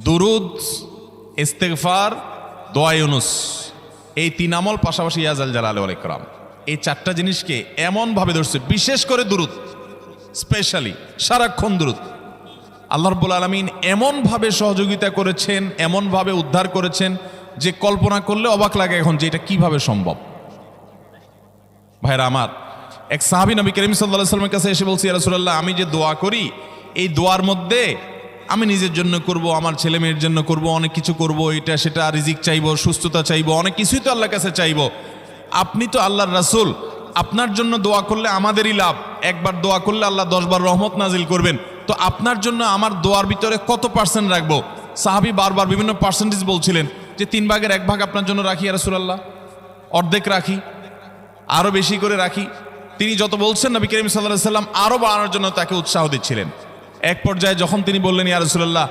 দুরুদ, ইস্তেগফার, দোয়া ইউনুস, এই তিন আমল পাশাপাশি ইয়াজাল জালাল ওয়াল ইকরাম, এই চারটা জিনিসকে এমনভাবে ধরছে, বিশেষ করে দুরুদ, স্পেশালি সারাক্ষণ দুরুদ। আল্লাহ রাব্বুল আলামিন এমনভাবে সহযোগিতা করেছেন, এমনভাবে উদ্ধার করেছেন যে কল্পনা করলে অবাক লাগে এখন যে এটা কিভাবে সম্ভব। ভাইরা আমার, এক সাহাবী নবী করিম সাল্লাল্লাহু আলাইহি ওয়াসাল্লামের কাছে এসে বলছি, ইয়া রাসূলুল্লাহ, আমি যে দোয়া করি এই দোয়ার মধ্যে আমি নিজের জন্য করব, আমার ছেলে মেয়ের জন্য করব, অনেক কিছু করব, এটা সেটা, রিজিক চাইবো, সুস্থতা চাইবো, অনেক কিছুই তো আল্লাহর কাছে চাইবো। আপনি তো আল্লাহর রাসূল, আপনার জন্য দোয়া করলে আমাদেরই লাভ, একবার দোয়া করলে আল্লাহ 10 বার রহমত নাজিল করবেন, তো আপনার জন্য আমার দোয়ার ভিতরে কত পার্সেন্ট রাখবো? সাহাবী বারবার বিভিন্ন পার্সেন্টেজ বলছিলেন যে 3 ভাগের 1 ভাগ আপনার জন্য রাখি ইয়া রাসূলুল্লাহ, অর্ধেক রাখি, আরো বেশি করে রাখি। তিনি যত বলছেন নবী করিম সাল্লাল্লাহু আলাইহি ওয়াসাল্লাম আরো বাড়ানোর জন্য তাকে উৎসাহ দিচ্ছিলেন। এক পর্যায়ে যখন তিনি বললেন, ইয়া রাসূলুল্লাহ,